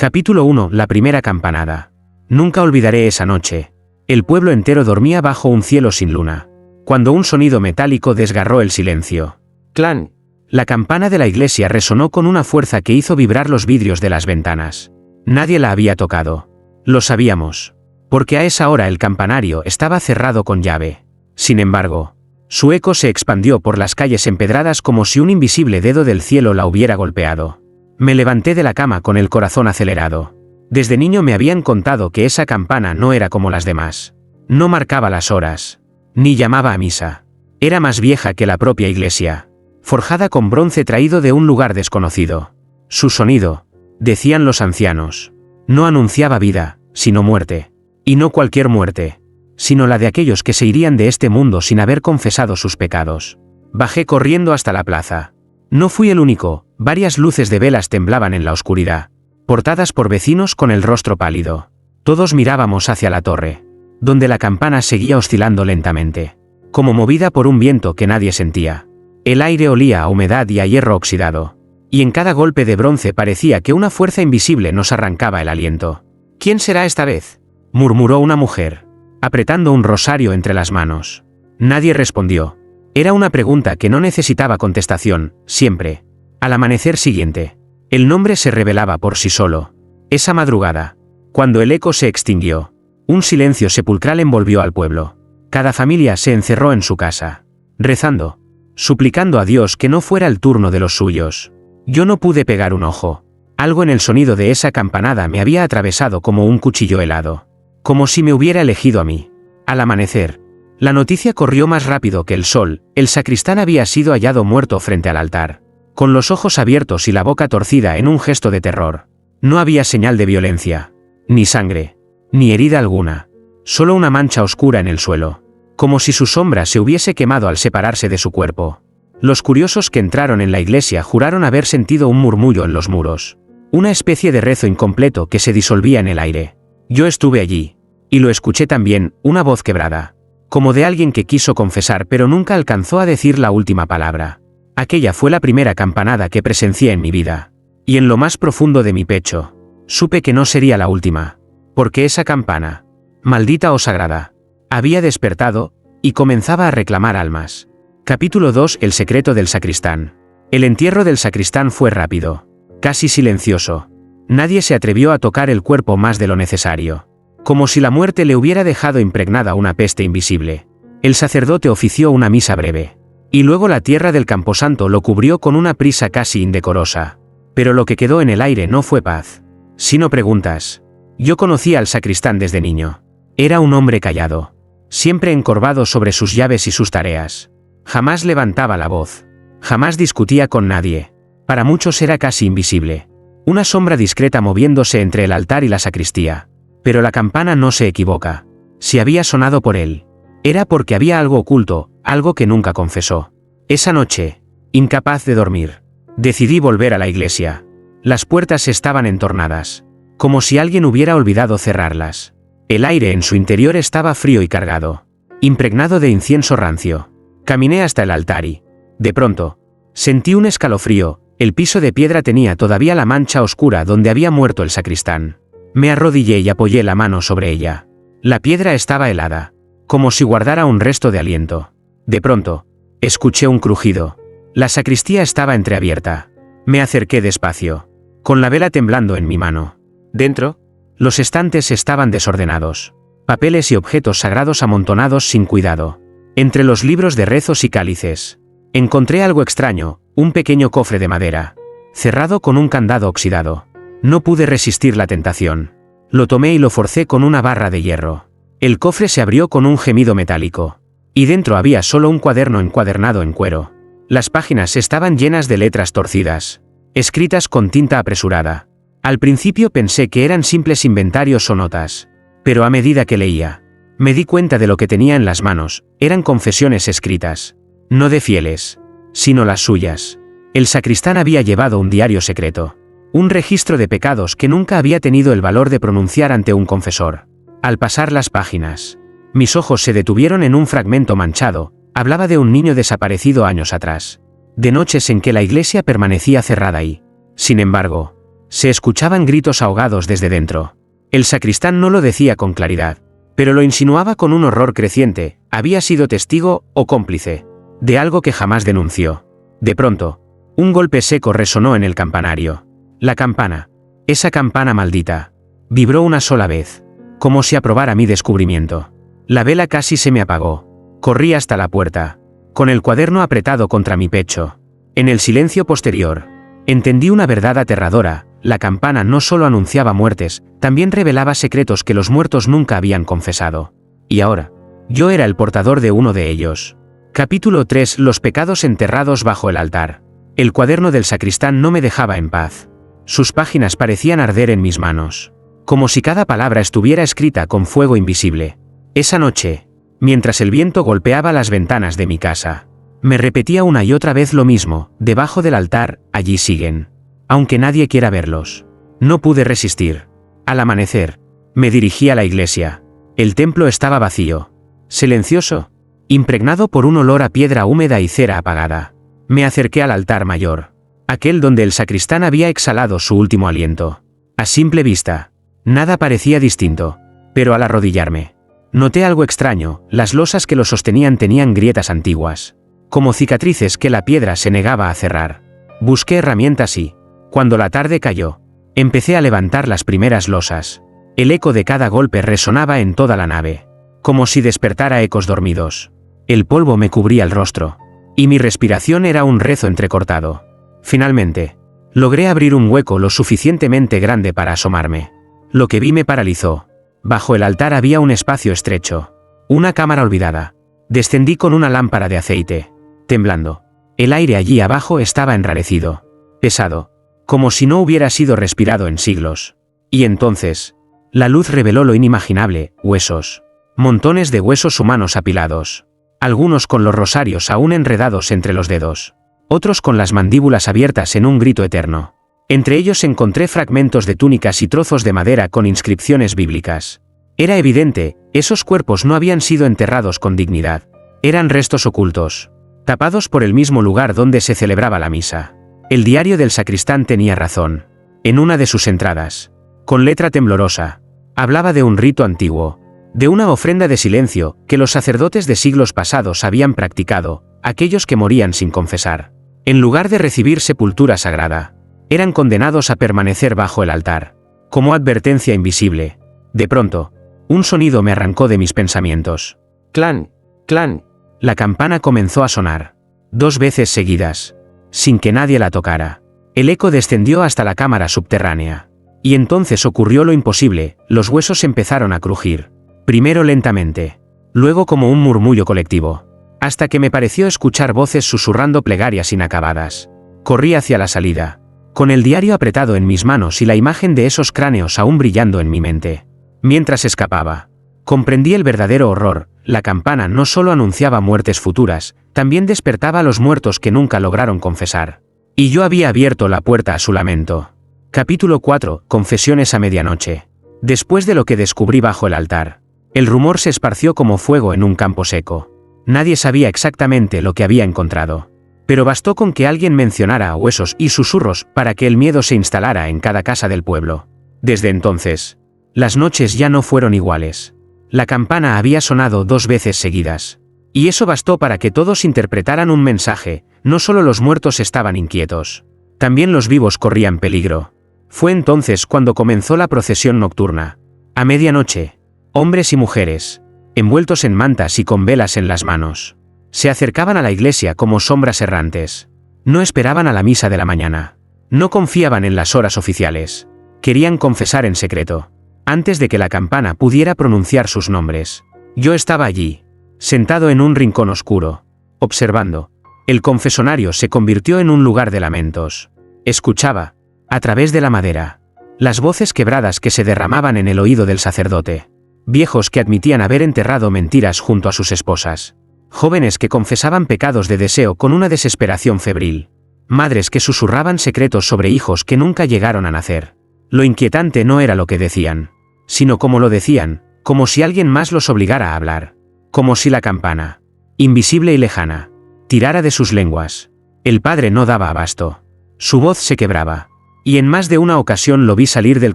Capítulo 1. La primera campanada. Nunca olvidaré esa noche. El pueblo entero dormía bajo un cielo sin luna, cuando un sonido metálico desgarró el silencio. ¡Clan! La campana de la iglesia resonó con una fuerza que hizo vibrar los vidrios de las ventanas. Nadie la había tocado. Lo sabíamos, porque a esa hora el campanario estaba cerrado con llave. Sin embargo, su eco se expandió por las calles empedradas como si un invisible dedo del cielo la hubiera golpeado. Me levanté de la cama con el corazón acelerado. Desde niño me habían contado que esa campana no era como las demás. No marcaba las horas, ni llamaba a misa. Era más vieja que la propia iglesia, forjada con bronce traído de un lugar desconocido. Su sonido, decían los ancianos, no anunciaba vida, sino muerte. Y no cualquier muerte, sino la de aquellos que se irían de este mundo sin haber confesado sus pecados. Bajé corriendo hasta la plaza. No fui el único, varias luces de velas temblaban en la oscuridad, portadas por vecinos con el rostro pálido. Todos mirábamos hacia la torre, donde la campana seguía oscilando lentamente, como movida por un viento que nadie sentía. El aire olía a humedad y a hierro oxidado, y en cada golpe de bronce parecía que una fuerza invisible nos arrancaba el aliento. «¿Quién será esta vez?», murmuró una mujer, apretando un rosario entre las manos. Nadie respondió. Era una pregunta que no necesitaba contestación, siempre. Al amanecer siguiente, el nombre se revelaba por sí solo. Esa madrugada, cuando el eco se extinguió, un silencio sepulcral envolvió al pueblo. Cada familia se encerró en su casa, rezando, suplicando a Dios que no fuera el turno de los suyos. Yo no pude pegar un ojo. Algo en el sonido de esa campanada me había atravesado como un cuchillo helado, como si me hubiera elegido a mí. Al amanecer, la noticia corrió más rápido que el sol. El sacristán había sido hallado muerto frente al altar, con los ojos abiertos y la boca torcida en un gesto de terror. No había señal de violencia, ni sangre, ni herida alguna, solo una mancha oscura en el suelo, como si su sombra se hubiese quemado al separarse de su cuerpo. Los curiosos que entraron en la iglesia juraron haber sentido un murmullo en los muros, una especie de rezo incompleto que se disolvía en el aire. Yo estuve allí, y lo escuché también, una voz quebrada, como de alguien que quiso confesar pero nunca alcanzó a decir la última palabra. Aquella fue la primera campanada que presencié en mi vida, y en lo más profundo de mi pecho, supe que no sería la última, porque esa campana, maldita o sagrada, había despertado, y comenzaba a reclamar almas. Capítulo 2. El secreto del sacristán. El entierro del sacristán fue rápido, casi silencioso. Nadie se atrevió a tocar el cuerpo más de lo necesario, como si la muerte le hubiera dejado impregnada una peste invisible. El sacerdote ofició una misa breve, y luego la tierra del camposanto lo cubrió con una prisa casi indecorosa. Pero lo que quedó en el aire no fue paz, sino preguntas. Yo conocía al sacristán desde niño. Era un hombre callado, siempre encorvado sobre sus llaves y sus tareas. Jamás levantaba la voz, jamás discutía con nadie. Para muchos era casi invisible, una sombra discreta moviéndose entre el altar y la sacristía. Pero la campana no se equivoca. Si había sonado por él, era porque había algo oculto, algo que nunca confesó. Esa noche, incapaz de dormir, decidí volver a la iglesia. Las puertas estaban entornadas, como si alguien hubiera olvidado cerrarlas. El aire en su interior estaba frío y cargado, impregnado de incienso rancio. Caminé hasta el altar y, de pronto, sentí un escalofrío. El piso de piedra tenía todavía la mancha oscura donde había muerto el sacristán. Me arrodillé y apoyé la mano sobre ella. La piedra estaba helada, como si guardara un resto de aliento. De pronto, escuché un crujido. La sacristía estaba entreabierta. Me acerqué despacio, con la vela temblando en mi mano. Dentro, los estantes estaban desordenados, papeles y objetos sagrados amontonados sin cuidado. Entre los libros de rezos y cálices, encontré algo extraño, un pequeño cofre de madera, cerrado con un candado oxidado. No pude resistir la tentación. Lo tomé y lo forcé con una barra de hierro. El cofre se abrió con un gemido metálico, y dentro había solo un cuaderno encuadernado en cuero. Las páginas estaban llenas de letras torcidas, escritas con tinta apresurada. Al principio pensé que eran simples inventarios o notas, pero a medida que leía, me di cuenta de lo que tenía en las manos. Eran confesiones escritas, no de fieles, sino las suyas. El sacristán había llevado un diario secreto, un registro de pecados que nunca había tenido el valor de pronunciar ante un confesor. Al pasar las páginas, mis ojos se detuvieron en un fragmento manchado. Hablaba de un niño desaparecido años atrás, de noches en que la iglesia permanecía cerrada y, sin embargo, Se escuchaban gritos ahogados desde dentro. El sacristán no lo decía con claridad, pero lo insinuaba con un horror creciente. Había sido testigo, o cómplice, de algo que jamás denunció. De pronto, un golpe seco resonó en el campanario. La campana, esa campana maldita, vibró una sola vez, como si aprobara mi descubrimiento. La vela casi se me apagó. Corrí hasta la puerta, con el cuaderno apretado contra mi pecho. En el silencio posterior, entendí una verdad aterradora: la campana no solo anunciaba muertes, también revelaba secretos que los muertos nunca habían confesado. Y ahora, yo era el portador de uno de ellos. Capítulo 3: Los pecados enterrados bajo el altar. El cuaderno del sacristán no me dejaba en paz. Sus páginas parecían arder en mis manos, como si cada palabra estuviera escrita con fuego invisible. Esa noche, mientras el viento golpeaba las ventanas de mi casa, me repetía una y otra vez lo mismo: debajo del altar, allí siguen, aunque nadie quiera verlos. No pude resistir. Al amanecer, me dirigí a la iglesia. El templo estaba vacío, silencioso, impregnado por un olor a piedra húmeda y cera apagada. Me acerqué al altar mayor, aquel donde el sacristán había exhalado su último aliento. A simple vista, nada parecía distinto, pero al arrodillarme, noté algo extraño: las losas que lo sostenían tenían grietas antiguas, como cicatrices que la piedra se negaba a cerrar. Busqué herramientas y, cuando la tarde cayó, empecé a levantar las primeras losas. El eco de cada golpe resonaba en toda la nave, como si despertara ecos dormidos. El polvo me cubría el rostro, y mi respiración era un rezo entrecortado. Finalmente, logré abrir un hueco lo suficientemente grande para asomarme. Lo que vi me paralizó. Bajo el altar había un espacio estrecho, una cámara olvidada. Descendí con una lámpara de aceite, temblando. El aire allí abajo estaba enrarecido, pesado, como si no hubiera sido respirado en siglos. Y entonces, la luz reveló lo inimaginable: huesos. Montones de huesos humanos apilados. Algunos con los rosarios aún enredados entre los dedos. Otros con las mandíbulas abiertas en un grito eterno. Entre ellos encontré fragmentos de túnicas y trozos de madera con inscripciones bíblicas. Era evidente, esos cuerpos no habían sido enterrados con dignidad. Eran restos ocultos, tapados por el mismo lugar donde se celebraba la misa. El diario del sacristán tenía razón. En una de sus entradas, con letra temblorosa, hablaba de un rito antiguo, de una ofrenda de silencio que los sacerdotes de siglos pasados habían practicado, aquellos que morían sin confesar. En lugar de recibir sepultura sagrada, eran condenados a permanecer bajo el altar, como advertencia invisible. De pronto, un sonido me arrancó de mis pensamientos. ¡Clan! ¡Clan! La campana comenzó a sonar, 2 veces seguidas, sin que nadie la tocara. El eco descendió hasta la cámara subterránea. Y entonces ocurrió lo imposible: los huesos empezaron a crujir. Primero lentamente, luego como un murmullo colectivo, hasta que me pareció escuchar voces susurrando plegarias inacabadas. Corrí hacia la salida, con el diario apretado en mis manos y la imagen de esos cráneos aún brillando en mi mente. Mientras escapaba, comprendí el verdadero horror: la campana no solo anunciaba muertes futuras, también despertaba a los muertos que nunca lograron confesar. Y yo había abierto la puerta a su lamento. Capítulo 4: Confesiones a medianoche. Después de lo que descubrí bajo el altar, el rumor se esparció como fuego en un campo seco. Nadie sabía exactamente lo que había encontrado, pero bastó con que alguien mencionara huesos y susurros para que el miedo se instalara en cada casa del pueblo. Desde entonces, las noches ya no fueron iguales. La campana había sonado 2 veces seguidas, y eso bastó para que todos interpretaran un mensaje: no solo los muertos estaban inquietos, también los vivos corrían peligro. Fue entonces cuando comenzó la procesión nocturna. A medianoche, hombres y mujeres, envueltos en mantas y con velas en las manos, se acercaban a la iglesia como sombras errantes. No esperaban a la misa de la mañana. No confiaban en las horas oficiales. Querían confesar en secreto, antes de que la campana pudiera pronunciar sus nombres. Yo estaba allí, sentado en un rincón oscuro, observando. El confesonario se convirtió en un lugar de lamentos. Escuchaba, a través de la madera, las voces quebradas que se derramaban en el oído del sacerdote. Viejos que admitían haber enterrado mentiras junto a sus esposas. Jóvenes que confesaban pecados de deseo con una desesperación febril. Madres que susurraban secretos sobre hijos que nunca llegaron a nacer. Lo inquietante no era lo que decían, sino cómo lo decían, como si alguien más los obligara a hablar. Como si la campana, invisible y lejana, tirara de sus lenguas. El padre no daba abasto. Su voz se quebraba, y en más de una ocasión lo vi salir del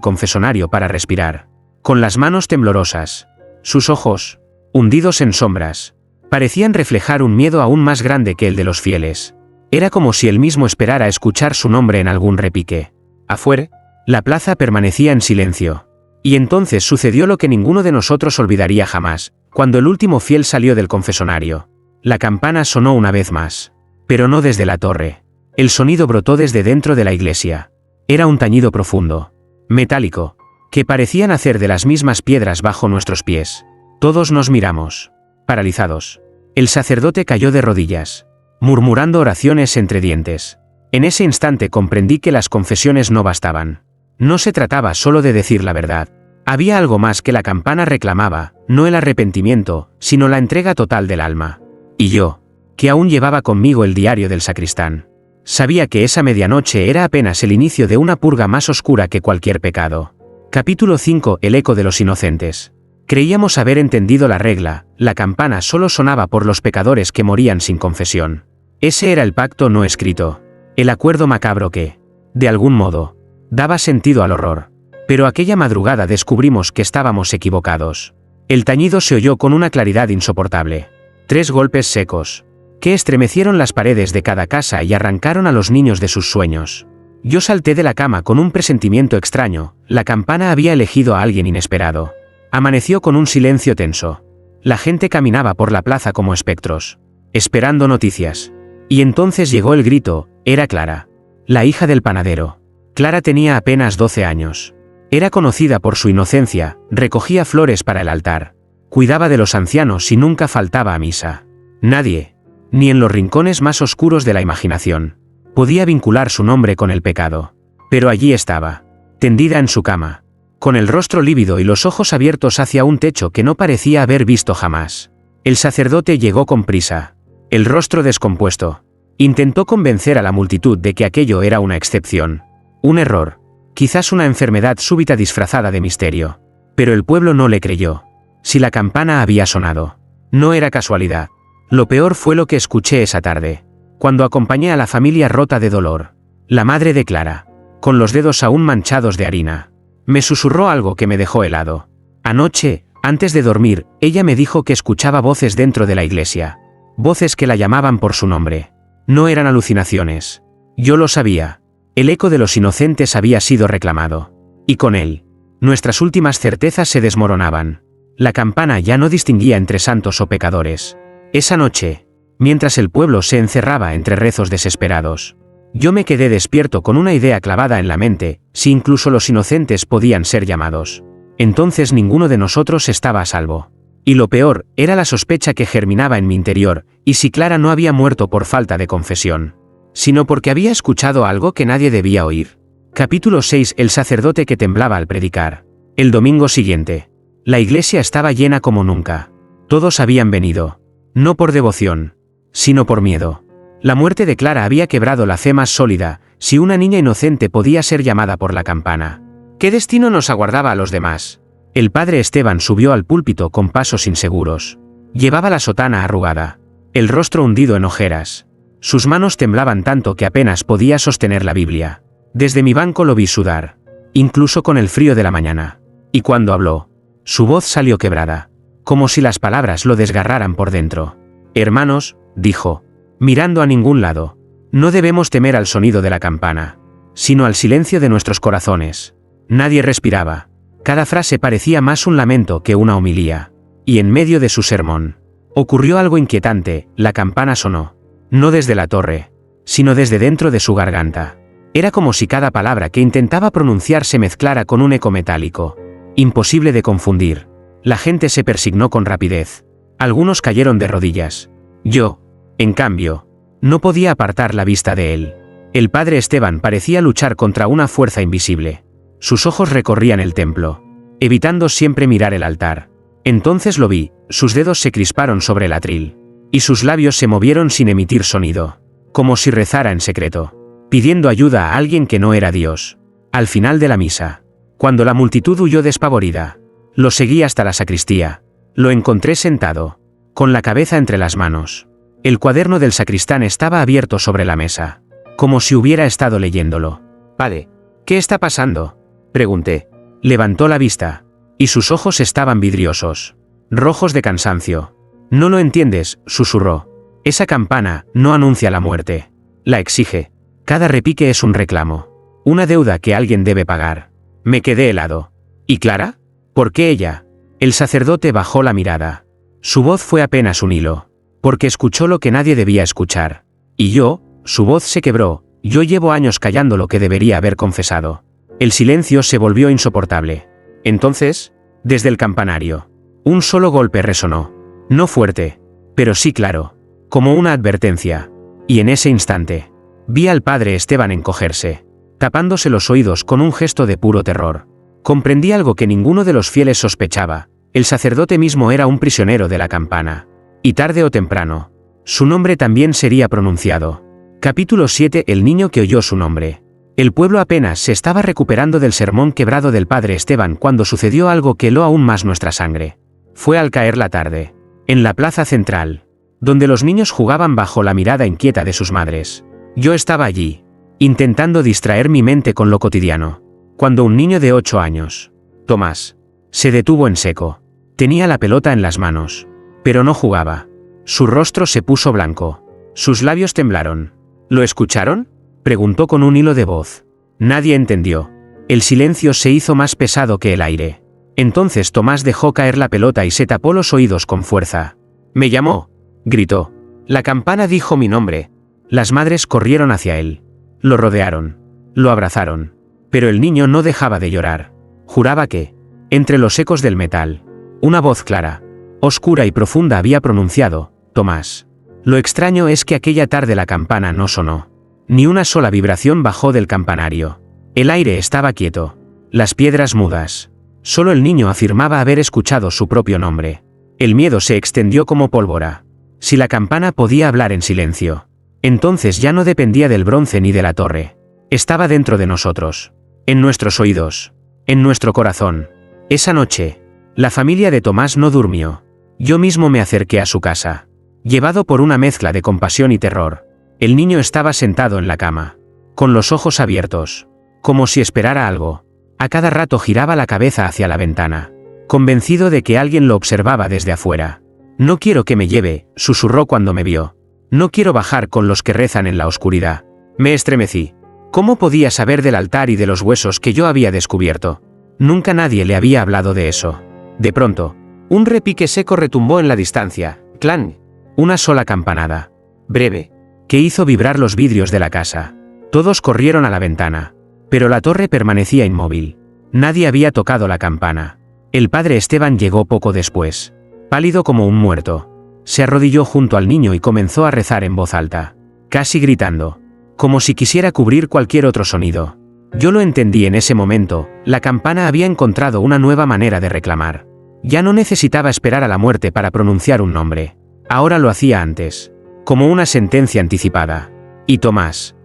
confesonario para respirar, con las manos temblorosas. Sus ojos, hundidos en sombras, parecían reflejar un miedo aún más grande que el de los fieles. Era como si él mismo esperara escuchar su nombre en algún repique. Afuera, la plaza permanecía en silencio. Y entonces sucedió lo que ninguno de nosotros olvidaría jamás, cuando el último fiel salió del confesonario. La campana sonó una vez más. Pero no desde la torre. El sonido brotó desde dentro de la iglesia. Era un tañido profundo, metálico, que parecía nacer de las mismas piedras bajo nuestros pies. Todos nos miramos, paralizados. El sacerdote cayó de rodillas, murmurando oraciones entre dientes. En ese instante comprendí que las confesiones no bastaban. No se trataba solo de decir la verdad. Había algo más que la campana reclamaba, no el arrepentimiento, sino la entrega total del alma. Y yo, que aún llevaba conmigo el diario del sacristán, sabía que esa medianoche era apenas el inicio de una purga más oscura que cualquier pecado. Capítulo 5. El eco de los inocentes. Creíamos haber entendido la regla, la campana solo sonaba por los pecadores que morían sin confesión. Ese era el pacto no escrito, el acuerdo macabro que, de algún modo, daba sentido al horror. Pero aquella madrugada descubrimos que estábamos equivocados. El tañido se oyó con una claridad insoportable. 3 golpes secos, que estremecieron las paredes de cada casa y arrancaron a los niños de sus sueños. Yo salté de la cama con un presentimiento extraño, la campana había elegido a alguien inesperado. Amaneció con un silencio tenso. La gente caminaba por la plaza como espectros, esperando noticias. Y entonces llegó el grito, era Clara, la hija del panadero. Clara tenía apenas 12 años. Era conocida por su inocencia, recogía flores para el altar, cuidaba de los ancianos y nunca faltaba a misa. Nadie, ni en los rincones más oscuros de la imaginación, podía vincular su nombre con el pecado. Pero allí estaba, tendida en su cama, con el rostro lívido y los ojos abiertos hacia un techo que no parecía haber visto jamás. El sacerdote llegó con prisa, el rostro descompuesto. Intentó convencer a la multitud de que aquello era una excepción, un error, quizás una enfermedad súbita disfrazada de misterio. Pero el pueblo no le creyó. Si la campana había sonado, no era casualidad. Lo peor fue lo que escuché esa tarde, cuando acompañé a la familia rota de dolor. La madre de Clara, con los dedos aún manchados de harina, me susurró algo que me dejó helado. Anoche, antes de dormir, ella me dijo que escuchaba voces dentro de la iglesia. Voces que la llamaban por su nombre. No eran alucinaciones. Yo lo sabía. El eco de los inocentes había sido reclamado. Y con él, nuestras últimas certezas se desmoronaban. La campana ya no distinguía entre santos o pecadores. Esa noche, mientras el pueblo se encerraba entre rezos desesperados, yo me quedé despierto con una idea clavada en la mente: si incluso los inocentes podían ser llamados, entonces ninguno de nosotros estaba a salvo. Y lo peor, era la sospecha que germinaba en mi interior: ¿y si Clara no había muerto por falta de confesión, sino porque había escuchado algo que nadie debía oír? Capítulo 6. El sacerdote que temblaba al predicar. El domingo siguiente, la iglesia estaba llena como nunca. Todos habían venido, no por devoción, sino por miedo. La muerte de Clara había quebrado la fe más sólida. Si una niña inocente podía ser llamada por la campana, ¿qué destino nos aguardaba a los demás? El padre Esteban subió al púlpito con pasos inseguros. Llevaba la sotana arrugada, el rostro hundido en ojeras. Sus manos temblaban tanto que apenas podía sostener la Biblia. Desde mi banco lo vi sudar, incluso con el frío de la mañana. Y cuando habló, su voz salió quebrada, como si las palabras lo desgarraran por dentro. Hermanos, dijo, mirando a ningún lado, no debemos temer al sonido de la campana, sino al silencio de nuestros corazones. Nadie respiraba. Cada frase parecía más un lamento que una homilía. Y en medio de su sermón, ocurrió algo inquietante: la campana sonó, no desde la torre, sino desde dentro de su garganta. Era como si cada palabra que intentaba pronunciar se mezclara con un eco metálico, imposible de confundir. La gente se persignó con rapidez. Algunos cayeron de rodillas. Yo, en cambio, no podía apartar la vista de él. El padre Esteban parecía luchar contra una fuerza invisible. Sus ojos recorrían el templo, evitando siempre mirar el altar. Entonces lo vi, sus dedos se crisparon sobre el atril, y sus labios se movieron sin emitir sonido, como si rezara en secreto, pidiendo ayuda a alguien que no era Dios. Al final de la misa, cuando la multitud huyó despavorida, lo seguí hasta la sacristía. Lo encontré sentado, con la cabeza entre las manos. El cuaderno del sacristán estaba abierto sobre la mesa, como si hubiera estado leyéndolo. Padre, ¿Qué está pasando?, pregunté. Levantó la vista, y sus ojos estaban vidriosos, rojos de cansancio. No lo entiendes, susurró. Esa campana no anuncia la muerte. La exige. Cada repique es un reclamo. Una deuda que alguien debe pagar. Me quedé helado. ¿Y Clara? ¿Por qué ella? El sacerdote bajó la mirada. Su voz fue apenas un hilo. Porque escuchó lo que nadie debía escuchar. Y yo, su voz se quebró. Yo llevo años callando lo que debería haber confesado. El silencio se volvió insoportable. Entonces, desde el campanario, un solo golpe resonó. No fuerte, pero sí claro, como una advertencia. Y en ese instante, vi al padre Esteban encogerse, tapándose los oídos con un gesto de puro terror. Comprendí algo que ninguno de los fieles sospechaba. El sacerdote mismo era un prisionero de la campana. Y tarde o temprano, su nombre también sería pronunciado. Capítulo 7. El niño que oyó su nombre. El pueblo apenas se estaba recuperando del sermón quebrado del padre Esteban cuando sucedió algo que heló aún más nuestra sangre. Fue al caer la tarde, en la plaza central, donde los niños jugaban bajo la mirada inquieta de sus madres. Yo estaba allí, intentando distraer mi mente con lo cotidiano, cuando un niño de 8 años, Tomás, se detuvo en seco. Tenía la pelota en las manos, pero no jugaba. Su rostro se puso blanco. Sus labios temblaron. ¿Lo escucharon?, preguntó con un hilo de voz. Nadie entendió. El silencio se hizo más pesado que el aire. Entonces Tomás dejó caer la pelota y se tapó los oídos con fuerza. «Me llamó», gritó. La campana dijo mi nombre. Las madres corrieron hacia él. Lo rodearon. Lo abrazaron. Pero el niño no dejaba de llorar. Juraba que, entre los ecos del metal, una voz clara, oscura y profunda había pronunciado: «Tomás». Lo extraño es que aquella tarde la campana no sonó. Ni una sola vibración bajó del campanario. El aire estaba quieto. Las piedras mudas. Solo el niño afirmaba haber escuchado su propio nombre. El miedo se extendió como pólvora. Si la campana podía hablar en silencio, entonces ya no dependía del bronce ni de la torre. Estaba dentro de nosotros. En nuestros oídos. En nuestro corazón. Esa noche, la familia de Tomás no durmió. Yo mismo me acerqué a su casa, llevado por una mezcla de compasión y terror. El niño estaba sentado en la cama, con los ojos abiertos, como si esperara algo. A cada rato giraba la cabeza hacia la ventana, convencido de que alguien lo observaba desde afuera. «No quiero que me lleve», susurró cuando me vio. «No quiero bajar con los que rezan en la oscuridad». Me estremecí. ¿Cómo podía saber del altar y de los huesos que yo había descubierto? Nunca nadie le había hablado de eso. De pronto, un repique seco retumbó en la distancia. ¡Clan! Una sola campanada, breve, que hizo vibrar los vidrios de la casa. Todos corrieron a la ventana. Pero la torre permanecía inmóvil. Nadie había tocado la campana. El padre Esteban llegó poco después, pálido como un muerto. Se arrodilló junto al niño y comenzó a rezar en voz alta, casi gritando, como si quisiera cubrir cualquier otro sonido. Yo lo entendí en ese momento. La campana había encontrado una nueva manera de reclamar. Ya no necesitaba esperar a la muerte para pronunciar un nombre. Ahora lo hacía antes, como una sentencia anticipada. Y Tomás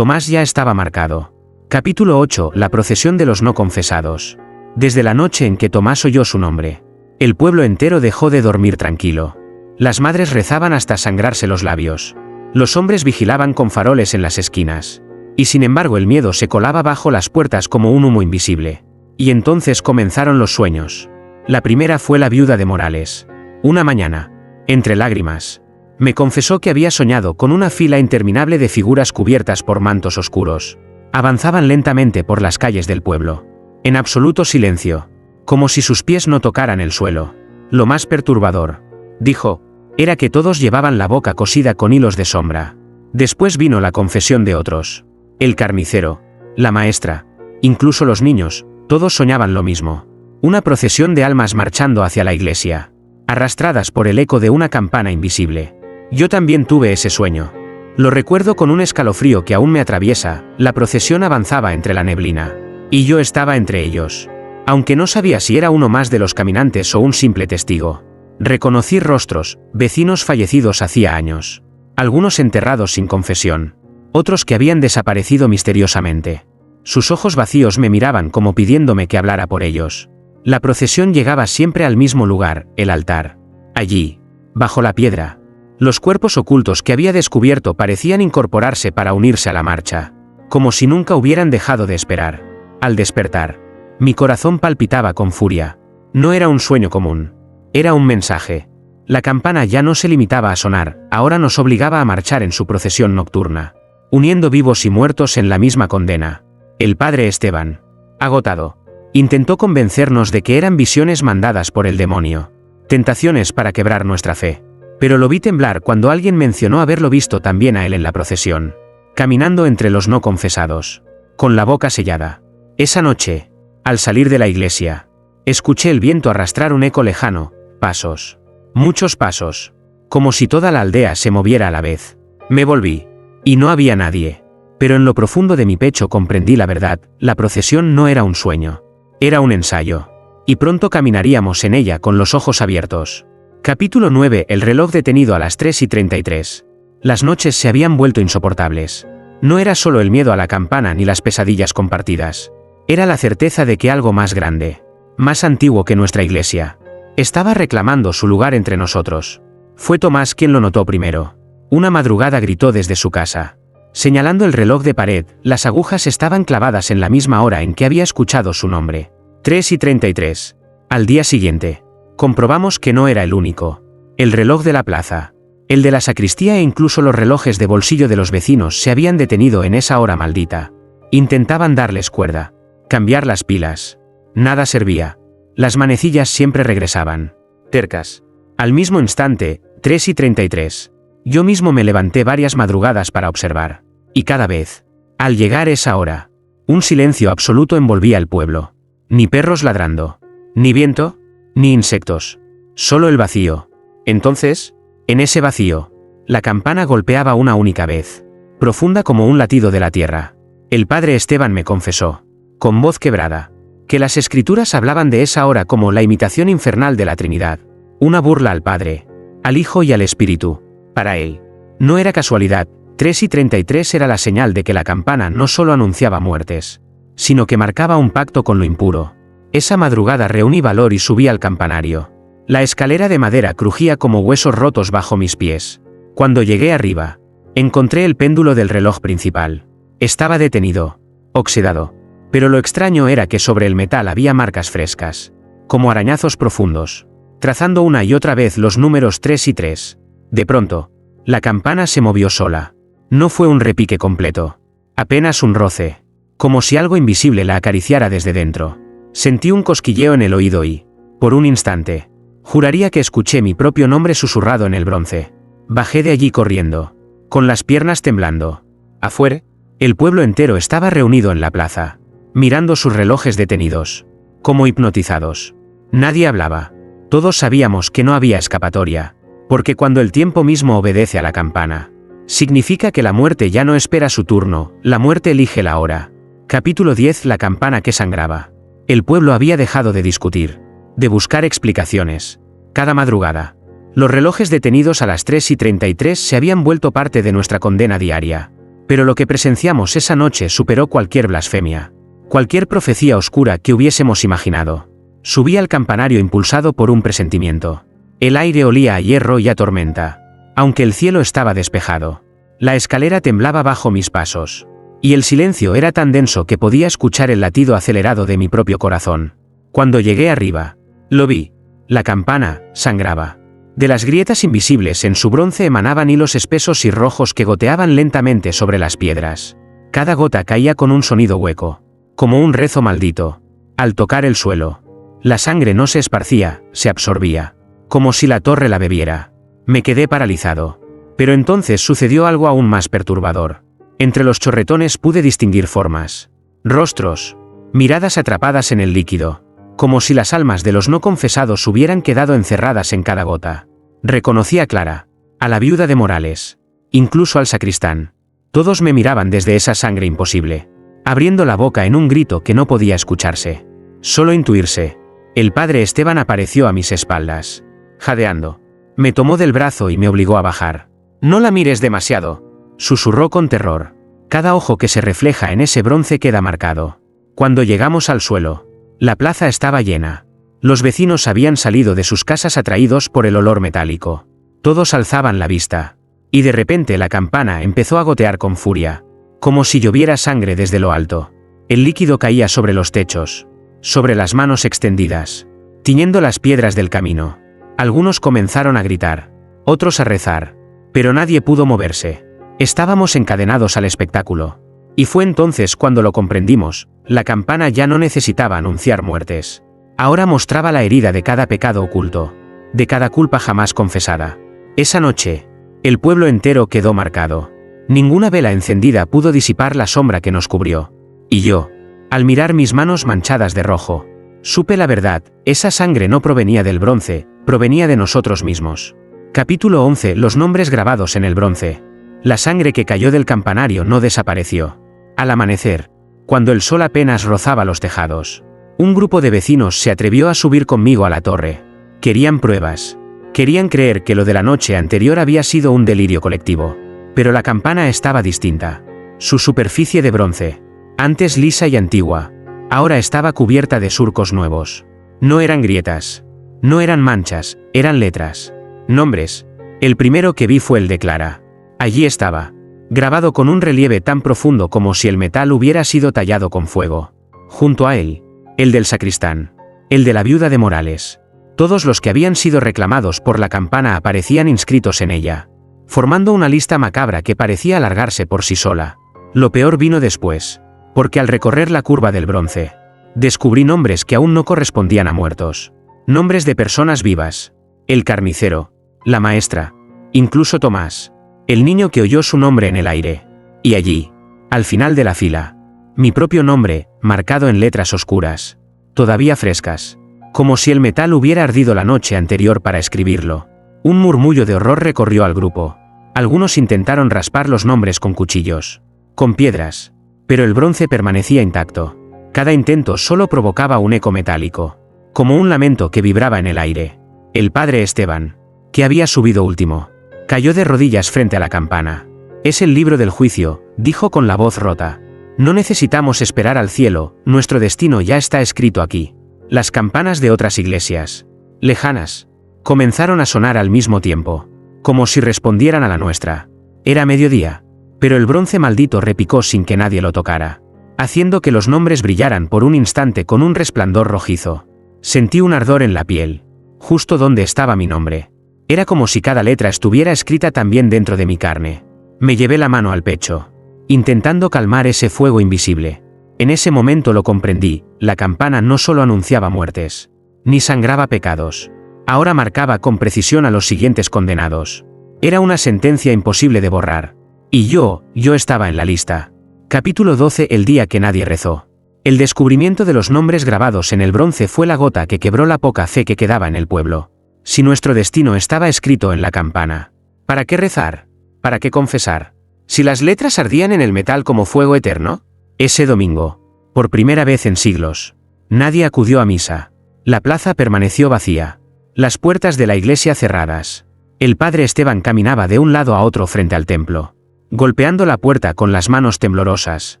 ya estaba marcado. Capítulo 8. La procesión de los no confesados. Desde la noche en que Tomás oyó su nombre, el pueblo entero dejó de dormir tranquilo. Las madres rezaban hasta sangrarse los labios. Los hombres vigilaban con faroles en las esquinas. Y sin embargo el miedo se colaba bajo las puertas como un humo invisible. Y entonces comenzaron los sueños. La primera fue la viuda de Morales. Una mañana, entre lágrimas, me confesó que había soñado con una fila interminable de figuras cubiertas por mantos oscuros. Avanzaban lentamente por las calles del pueblo, en absoluto silencio, como si sus pies no tocaran el suelo. Lo más perturbador, dijo, era que todos llevaban la boca cosida con hilos de sombra. Después vino la confesión de otros. El carnicero, la maestra, incluso los niños, todos soñaban lo mismo. Una procesión de almas marchando hacia la iglesia, arrastradas por el eco de una campana invisible. Yo también tuve ese sueño. Lo recuerdo con un escalofrío que aún me atraviesa. La procesión avanzaba entre la neblina, y yo estaba entre ellos. Aunque no sabía si era uno más de los caminantes o un simple testigo. Reconocí rostros, vecinos fallecidos hacía años. Algunos enterrados sin confesión. Otros que habían desaparecido misteriosamente. Sus ojos vacíos me miraban como pidiéndome que hablara por ellos. La procesión llegaba siempre al mismo lugar, el altar. Allí, bajo la piedra, los cuerpos ocultos que había descubierto parecían incorporarse para unirse a la marcha. como si nunca hubieran dejado de esperar. Al despertar, mi corazón palpitaba con furia. No era un sueño común. Era un mensaje. La campana ya no se limitaba a sonar, ahora nos obligaba a marchar en su procesión nocturna, uniendo vivos y muertos en la misma condena. El padre Esteban, agotado, intentó convencernos de que eran visiones mandadas por el demonio, tentaciones para quebrar nuestra fe. Pero lo vi temblar cuando alguien mencionó haberlo visto también a él en la procesión, caminando entre los no confesados, con la boca sellada. Esa noche, al salir de la iglesia, escuché el viento arrastrar un eco lejano, pasos, muchos pasos, como si toda la aldea se moviera a la vez. Me volví, y no había nadie. Pero en lo profundo de mi pecho comprendí la verdad, la procesión no era un sueño, era un ensayo. Y pronto caminaríamos en ella con los ojos abiertos. Capítulo 9. El reloj detenido a las 3:33. Las noches se habían vuelto insoportables. No era solo el miedo a la campana ni las pesadillas compartidas. Era la certeza de que algo más grande, más antiguo que nuestra iglesia, estaba reclamando su lugar entre nosotros. Fue Tomás quien lo notó primero. Una madrugada gritó desde su casa. Señalando el reloj de pared, las agujas estaban clavadas en la misma hora en que había escuchado su nombre. 3:33. Al día siguiente, comprobamos que no era el único. El reloj de la plaza, el de la sacristía e incluso los relojes de bolsillo de los vecinos se habían detenido en esa hora maldita. Intentaban darles cuerda, cambiar las pilas. Nada servía. Las manecillas siempre regresaban, tercas. Al mismo instante, 3:33. Yo mismo me levanté varias madrugadas para observar. Y cada vez, al llegar esa hora, un silencio absoluto envolvía el pueblo. Ni perros ladrando, ni viento, ni insectos. Solo el vacío. Entonces, en ese vacío, la campana golpeaba una única vez, profunda como un latido de la tierra. El padre Esteban me confesó, con voz quebrada, que las escrituras hablaban de esa hora como la imitación infernal de la Trinidad, una burla al Padre, al Hijo y al Espíritu. Para él, no era casualidad, 3:33 era la señal de que la campana no solo anunciaba muertes, sino que marcaba un pacto con lo impuro. Esa madrugada reuní valor y subí al campanario. La escalera de madera crujía como huesos rotos bajo mis pies. Cuando llegué arriba, encontré el péndulo del reloj principal. Estaba detenido, oxidado. Pero lo extraño era que sobre el metal había marcas frescas, como arañazos profundos, trazando una y otra vez los números 3 y 3. De pronto, la campana se movió sola. No fue un repique completo, apenas un roce, como si algo invisible la acariciara desde dentro. Sentí un cosquilleo en el oído y, por un instante, juraría que escuché mi propio nombre susurrado en el bronce. Bajé de allí corriendo, con las piernas temblando. Afuera, el pueblo entero estaba reunido en la plaza, mirando sus relojes detenidos, como hipnotizados. Nadie hablaba. Todos sabíamos que no había escapatoria, porque cuando el tiempo mismo obedece a la campana, significa que la muerte ya no espera su turno, la muerte elige la hora. Capítulo 10. La campana que sangraba. El pueblo había dejado de discutir, de buscar explicaciones. Cada madrugada, los relojes detenidos a las 3:33 se habían vuelto parte de nuestra condena diaria. Pero lo que presenciamos esa noche superó cualquier blasfemia, cualquier profecía oscura que hubiésemos imaginado. Subí al campanario impulsado por un presentimiento. El aire olía a hierro y a tormenta, aunque el cielo estaba despejado. La escalera temblaba bajo mis pasos, y el silencio era tan denso que podía escuchar el latido acelerado de mi propio corazón. Cuando llegué arriba, lo vi. La campana sangraba. De las grietas invisibles en su bronce emanaban hilos espesos y rojos que goteaban lentamente sobre las piedras. Cada gota caía con un sonido hueco, como un rezo maldito. Al tocar el suelo, la sangre no se esparcía, se absorbía, como si la torre la bebiera. Me quedé paralizado. Pero entonces sucedió algo aún más perturbador. Entre los chorretones pude distinguir formas, rostros, miradas atrapadas en el líquido, como si las almas de los no confesados hubieran quedado encerradas en cada gota. Reconocí a Clara, a la viuda de Morales, incluso al sacristán. Todos me miraban desde esa sangre imposible, abriendo la boca en un grito que no podía escucharse, solo intuirse. El padre Esteban apareció a mis espaldas, jadeando. Me tomó del brazo y me obligó a bajar. «No la mires demasiado», susurró con terror. «Cada ojo que se refleja en ese bronce queda marcado». Cuando llegamos al suelo, la plaza estaba llena. Los vecinos habían salido de sus casas atraídos por el olor metálico. Todos alzaban la vista. Y de repente la campana empezó a gotear con furia. como si lloviera sangre desde lo alto. El líquido caía sobre los techos, sobre las manos extendidas, tiñendo las piedras del camino. Algunos comenzaron a gritar, otros a rezar, pero nadie pudo moverse. Estábamos encadenados al espectáculo. Y fue entonces cuando lo comprendimos, la campana ya no necesitaba anunciar muertes. Ahora mostraba la herida de cada pecado oculto, de cada culpa jamás confesada. Esa noche, el pueblo entero quedó marcado. Ninguna vela encendida pudo disipar la sombra que nos cubrió. Y yo, al mirar mis manos manchadas de rojo, supe la verdad, esa sangre no provenía del bronce, provenía de nosotros mismos. Capítulo 11. Los nombres grabados en el bronce. La sangre que cayó del campanario no desapareció. Al amanecer, cuando el sol apenas rozaba los tejados, un grupo de vecinos se atrevió a subir conmigo a la torre. Querían pruebas. Querían creer que lo de la noche anterior había sido un delirio colectivo. Pero la campana estaba distinta. Su superficie de bronce, antes lisa y antigua, ahora estaba cubierta de surcos nuevos. No eran grietas, no eran manchas, eran letras, nombres. El primero que vi fue el de Clara. Allí estaba, grabado con un relieve tan profundo como si el metal hubiera sido tallado con fuego. Junto a él, el del sacristán, el de la viuda de Morales. Todos los que habían sido reclamados por la campana aparecían inscritos en ella, formando una lista macabra que parecía alargarse por sí sola. Lo peor vino después, porque al recorrer la curva del bronce, descubrí nombres que aún no correspondían a muertos. Nombres de personas vivas. El carnicero, la maestra, incluso Tomás, el niño que oyó su nombre en el aire. Y allí, al final de la fila, mi propio nombre, marcado en letras oscuras, todavía frescas, como si el metal hubiera ardido la noche anterior para escribirlo. Un murmullo de horror recorrió al grupo. Algunos intentaron raspar los nombres con cuchillos, con piedras, pero el bronce permanecía intacto. Cada intento solo provocaba un eco metálico, como un lamento que vibraba en el aire. El padre Esteban, que había subido último, cayó de rodillas frente a la campana. Es el libro del juicio, dijo con la voz rota. No necesitamos esperar al cielo, nuestro destino ya está escrito aquí. Las campanas de otras iglesias, lejanas, comenzaron a sonar al mismo tiempo, como si respondieran a la nuestra. Era mediodía, pero el bronce maldito repicó sin que nadie lo tocara, haciendo que los nombres brillaran por un instante con un resplandor rojizo. Sentí un ardor en la piel, justo donde estaba mi nombre. Era como si cada letra estuviera escrita también dentro de mi carne. Me llevé la mano al pecho, intentando calmar ese fuego invisible. En ese momento lo comprendí, la campana no solo anunciaba muertes, ni sangraba pecados. Ahora marcaba con precisión a los siguientes condenados. Era una sentencia imposible de borrar. Y yo estaba en la lista. Capítulo 12. El día que nadie rezó. El descubrimiento de los nombres grabados en el bronce fue la gota que quebró la poca fe que quedaba en el pueblo. Si nuestro destino estaba escrito en la campana, ¿para qué rezar? ¿Para qué confesar? Si las letras ardían en el metal como fuego eterno. Ese domingo, por primera vez en siglos, nadie acudió a misa. La plaza permaneció vacía. Las puertas de la iglesia cerradas. El padre Esteban caminaba de un lado a otro frente al templo, golpeando la puerta con las manos temblorosas,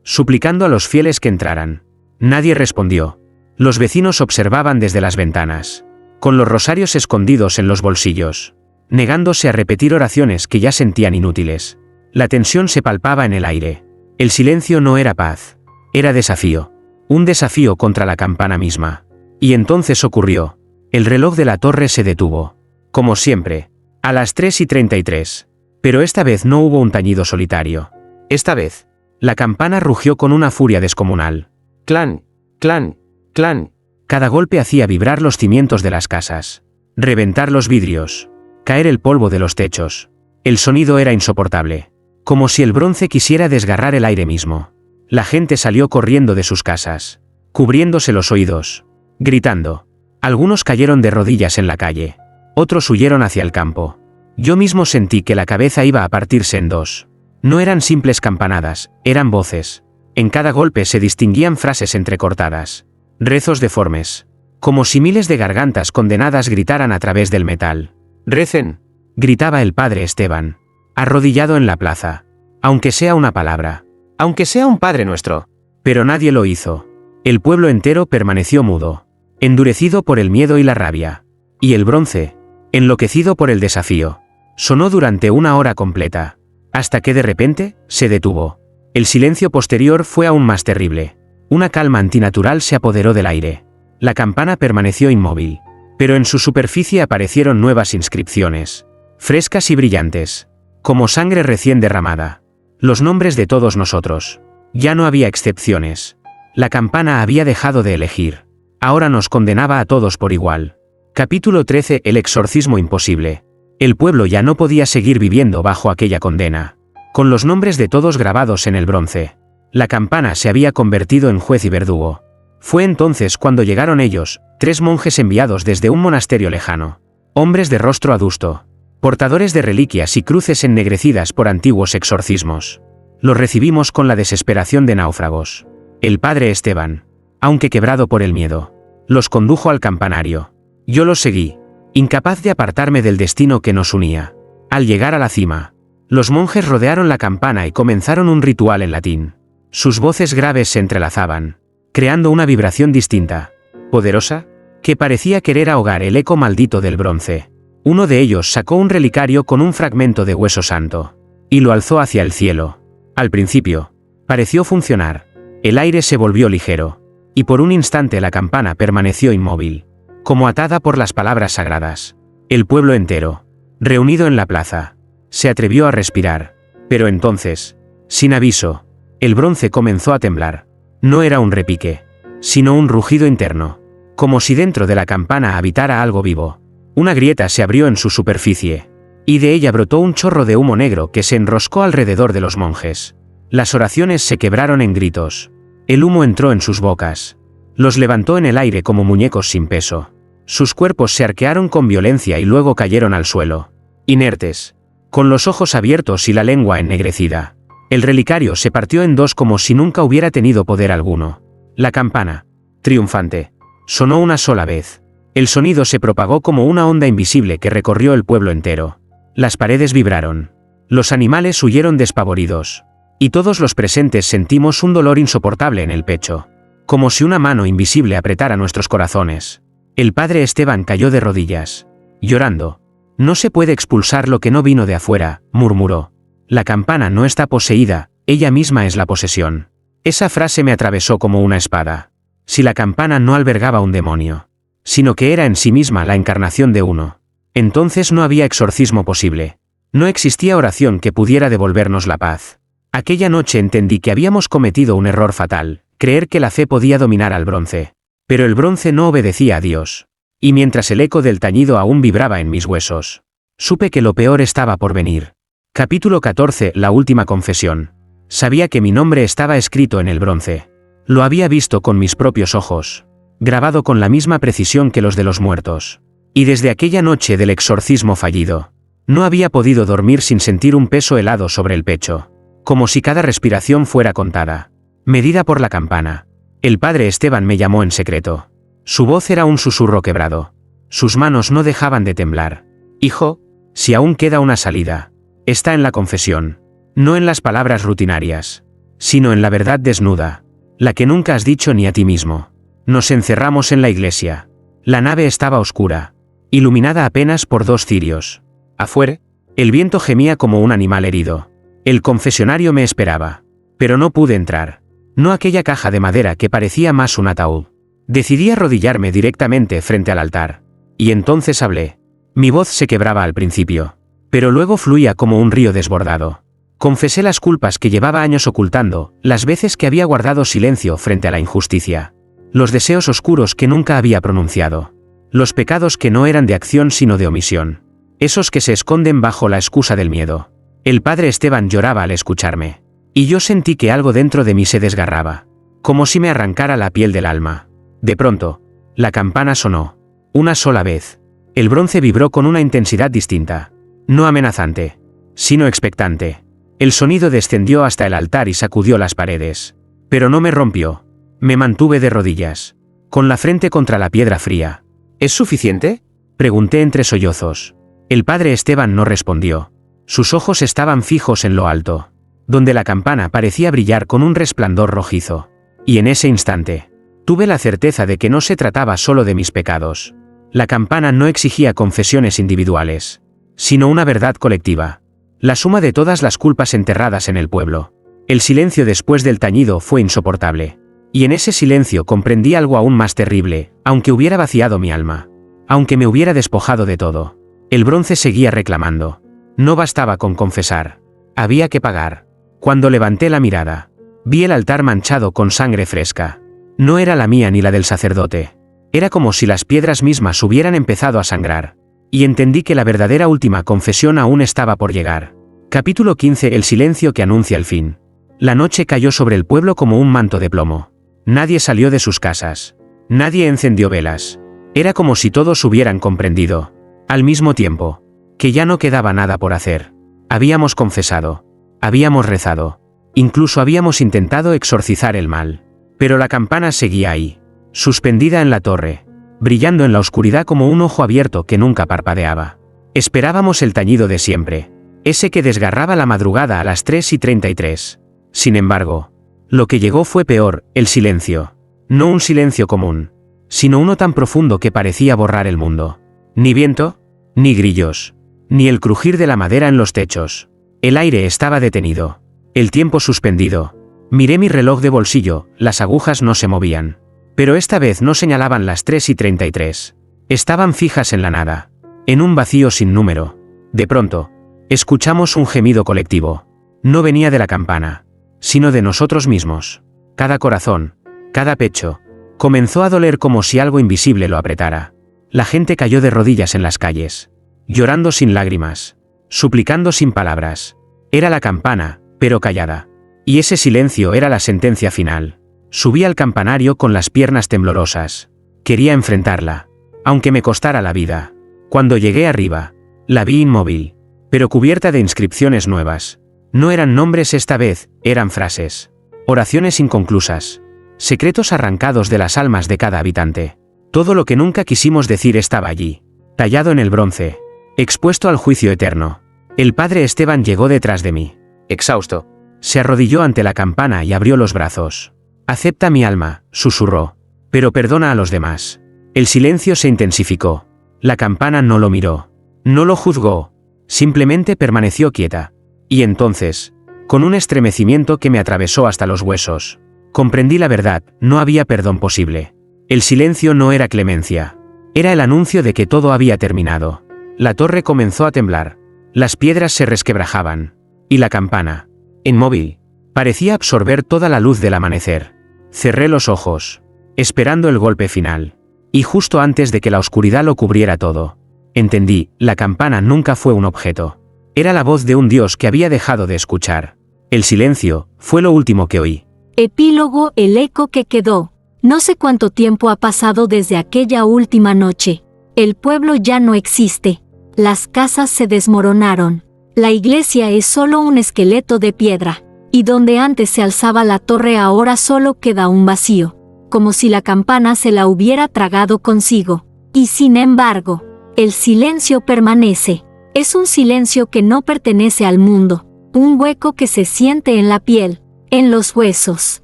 suplicando a los fieles que entraran. Nadie respondió. Los vecinos observaban desde las ventanas, con los rosarios escondidos en los bolsillos, negándose a repetir oraciones que ya sentían inútiles. La tensión se palpaba en el aire. El silencio no era paz, era desafío. Un desafío contra la campana misma. Y entonces ocurrió. El reloj de la torre se detuvo. Como siempre, a las 3:33. Pero esta vez no hubo un tañido solitario. Esta vez, la campana rugió con una furia descomunal. Clan, clan, clan. Cada golpe hacía vibrar los cimientos de las casas, reventar los vidrios, caer el polvo de los techos. El sonido era insoportable, como si el bronce quisiera desgarrar el aire mismo. La gente salió corriendo de sus casas, cubriéndose los oídos, gritando. Algunos cayeron de rodillas en la calle, otros huyeron hacia el campo. Yo mismo sentí que la cabeza iba a partirse en dos. No eran simples campanadas, eran voces. En cada golpe se distinguían frases entrecortadas, rezos deformes, como si miles de gargantas condenadas gritaran a través del metal. «Recen», gritaba el padre Esteban, arrodillado en la plaza. «Aunque sea una palabra, aunque sea un Padre Nuestro». Pero nadie lo hizo. El pueblo entero permaneció mudo, endurecido por el miedo y la rabia. Y el bronce, enloquecido por el desafío, sonó durante una hora completa, hasta que de repente, se detuvo. El silencio posterior fue aún más terrible. Una calma antinatural se apoderó del aire. La campana permaneció inmóvil. Pero en su superficie aparecieron nuevas inscripciones. Frescas y brillantes. Como sangre recién derramada. Los nombres de todos nosotros. Ya no había excepciones. La campana había dejado de elegir. Ahora nos condenaba a todos por igual. Capítulo 13. El exorcismo imposible. El pueblo ya no podía seguir viviendo bajo aquella condena. Con los nombres de todos grabados en el bronce. La campana se había convertido en juez y verdugo. Fue entonces cuando llegaron ellos, 3 monjes enviados desde un monasterio lejano. Hombres de rostro adusto. Portadores de reliquias y cruces ennegrecidas por antiguos exorcismos. Los recibimos con la desesperación de náufragos. El padre Esteban, aunque quebrado por el miedo, los condujo al campanario. Yo los seguí, incapaz de apartarme del destino que nos unía. Al llegar a la cima, los monjes rodearon la campana y comenzaron un ritual en latín. Sus voces graves se entrelazaban, creando una vibración distinta, poderosa, que parecía querer ahogar el eco maldito del bronce. Uno de ellos sacó un relicario con un fragmento de hueso santo, y lo alzó hacia el cielo. Al principio, pareció funcionar. El aire se volvió ligero, y por un instante la campana permaneció inmóvil, como atada por las palabras sagradas. El pueblo entero, reunido en la plaza, se atrevió a respirar, pero entonces, sin aviso, el bronce comenzó a temblar. No era un repique, sino un rugido interno, como si dentro de la campana habitara algo vivo. Una grieta se abrió en su superficie, y de ella brotó un chorro de humo negro que se enroscó alrededor de los monjes. Las oraciones se quebraron en gritos. El humo entró en sus bocas. Los levantó en el aire como muñecos sin peso. Sus cuerpos se arquearon con violencia y luego cayeron al suelo, inertes, con los ojos abiertos y la lengua ennegrecida. El relicario se partió en dos como si nunca hubiera tenido poder alguno. La campana, triunfante, sonó una sola vez. El sonido se propagó como una onda invisible que recorrió el pueblo entero. Las paredes vibraron. Los animales huyeron despavoridos. Y todos los presentes sentimos un dolor insoportable en el pecho. Como si una mano invisible apretara nuestros corazones. El padre Esteban cayó de rodillas, llorando. No se puede expulsar lo que no vino de afuera, murmuró. La campana no está poseída, ella misma es la posesión. Esa frase me atravesó como una espada. Si la campana no albergaba un demonio, sino que era en sí misma la encarnación de uno, entonces no había exorcismo posible. No existía oración que pudiera devolvernos la paz. Aquella noche entendí que habíamos cometido un error fatal, creer que la fe podía dominar al bronce. Pero el bronce no obedecía a Dios. Y mientras el eco del tañido aún vibraba en mis huesos, supe que lo peor estaba por venir. Capítulo 14. La última confesión. Sabía que mi nombre estaba escrito en el bronce. Lo había visto con mis propios ojos, grabado con la misma precisión que los de los muertos. Y desde aquella noche del exorcismo fallido, no había podido dormir sin sentir un peso helado sobre el pecho, como si cada respiración fuera contada, medida por la campana. El padre Esteban me llamó en secreto. Su voz era un susurro quebrado. Sus manos no dejaban de temblar. Hijo, si aún queda una salida, está en la confesión. No en las palabras rutinarias, sino en la verdad desnuda, la que nunca has dicho ni a ti mismo. Nos encerramos en la iglesia. La nave estaba oscura, iluminada apenas por 2 cirios. Afuera, el viento gemía como un animal herido. El confesionario me esperaba, pero no pude entrar. No aquella caja de madera que parecía más un ataúd. Decidí arrodillarme directamente frente al altar. Y entonces hablé. Mi voz se quebraba al principio, pero luego fluía como un río desbordado. Confesé las culpas que llevaba años ocultando, las veces que había guardado silencio frente a la injusticia. Los deseos oscuros que nunca había pronunciado. Los pecados que no eran de acción sino de omisión. Esos que se esconden bajo la excusa del miedo. El padre Esteban lloraba al escucharme. Y yo sentí que algo dentro de mí se desgarraba, como si me arrancara la piel del alma. De pronto, la campana sonó. Una sola vez. El bronce vibró con una intensidad distinta. No amenazante, sino expectante. El sonido descendió hasta el altar y sacudió las paredes. Pero no me rompió. Me mantuve de rodillas, con la frente contra la piedra fría. ¿Es suficiente?, pregunté entre sollozos. El padre Esteban no respondió. Sus ojos estaban fijos en lo alto, donde la campana parecía brillar con un resplandor rojizo. Y en ese instante, tuve la certeza de que no se trataba solo de mis pecados. La campana no exigía confesiones individuales, sino una verdad colectiva. La suma de todas las culpas enterradas en el pueblo. El silencio después del tañido fue insoportable. Y en ese silencio comprendí algo aún más terrible, aunque hubiera vaciado mi alma. Aunque me hubiera despojado de todo. El bronce seguía reclamando. No bastaba con confesar. Había que pagar. Cuando levanté la mirada, vi el altar manchado con sangre fresca. No era la mía ni la del sacerdote. Era como si las piedras mismas hubieran empezado a sangrar. Y entendí que la verdadera última confesión aún estaba por llegar. Capítulo 15. El silencio que anuncia el fin. La noche cayó sobre el pueblo como un manto de plomo. Nadie salió de sus casas. Nadie encendió velas. Era como si todos hubieran comprendido, al mismo tiempo, que ya no quedaba nada por hacer. Habíamos confesado. Habíamos rezado. Incluso habíamos intentado exorcizar el mal. Pero la campana seguía ahí, suspendida en la torre, brillando en la oscuridad como un ojo abierto que nunca parpadeaba. Esperábamos el tañido de siempre, ese que desgarraba la madrugada a las 3:33. Sin embargo, lo que llegó fue peor, el silencio. No un silencio común, sino uno tan profundo que parecía borrar el mundo. Ni viento, ni grillos, ni el crujir de la madera en los techos. El aire estaba detenido, el tiempo suspendido. Miré mi reloj de bolsillo, las agujas no se movían. Pero esta vez no señalaban las 3:33. Estaban fijas en la nada, en un vacío sin número. De pronto, escuchamos un gemido colectivo. No venía de la campana, sino de nosotros mismos. Cada corazón, cada pecho, comenzó a doler como si algo invisible lo apretara. La gente cayó de rodillas en las calles, llorando sin lágrimas, suplicando sin palabras. Era la campana, pero callada. Y ese silencio era la sentencia final. Subí al campanario con las piernas temblorosas. Quería enfrentarla, aunque me costara la vida. Cuando llegué arriba, la vi inmóvil, pero cubierta de inscripciones nuevas. No eran nombres esta vez, eran frases. Oraciones inconclusas. Secretos arrancados de las almas de cada habitante. Todo lo que nunca quisimos decir estaba allí, tallado en el bronce, expuesto al juicio eterno. El padre Esteban llegó detrás de mí, exhausto. Se arrodilló ante la campana y abrió los brazos. Acepta mi alma, susurró, pero perdona a los demás. El silencio se intensificó. La campana no lo miró, no lo juzgó, simplemente permaneció quieta. Y entonces, con un estremecimiento que me atravesó hasta los huesos, comprendí la verdad, no había perdón posible. El silencio no era clemencia. Era el anuncio de que todo había terminado. La torre comenzó a temblar. Las piedras se resquebrajaban. Y la campana, inmóvil, parecía absorber toda la luz del amanecer. Cerré los ojos, esperando el golpe final. Y justo antes de que la oscuridad lo cubriera todo, entendí, la campana nunca fue un objeto. Era la voz de un Dios que había dejado de escuchar. El silencio fue lo último que oí. Epílogo. El eco que quedó. No sé cuánto tiempo ha pasado desde aquella última noche. El pueblo ya no existe. Las casas se desmoronaron. La iglesia es solo un esqueleto de piedra. Y donde antes se alzaba la torre ahora solo queda un vacío. Como si la campana se la hubiera tragado consigo. Y sin embargo, el silencio permanece. Es un silencio que no pertenece al mundo. Un hueco que se siente en la piel, en los huesos,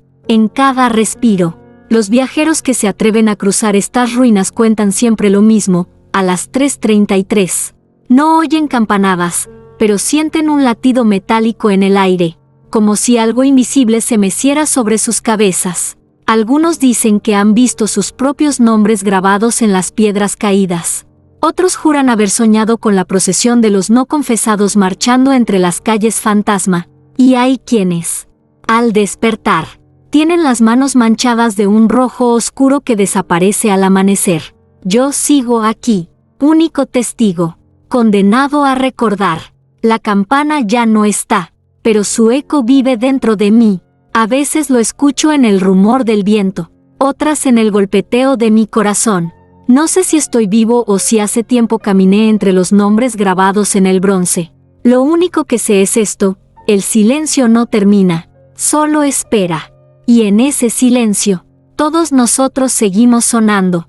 en cada respiro. Los viajeros que se atreven a cruzar estas ruinas cuentan siempre lo mismo, a las 3:33. No oyen campanadas, pero sienten un latido metálico en el aire, como si algo invisible se meciera sobre sus cabezas. Algunos dicen que han visto sus propios nombres grabados en las piedras caídas. Otros juran haber soñado con la procesión de los no confesados marchando entre las calles fantasma. Y hay quienes, al despertar, tienen las manos manchadas de un rojo oscuro que desaparece al amanecer. Yo sigo aquí, único testigo, condenado a recordar. La campana ya no está, pero su eco vive dentro de mí. A veces lo escucho en el rumor del viento, otras en el golpeteo de mi corazón. No sé si estoy vivo o si hace tiempo caminé entre los nombres grabados en el bronce. Lo único que sé es esto: el silencio no termina, solo espera. Y en ese silencio, todos nosotros seguimos sonando.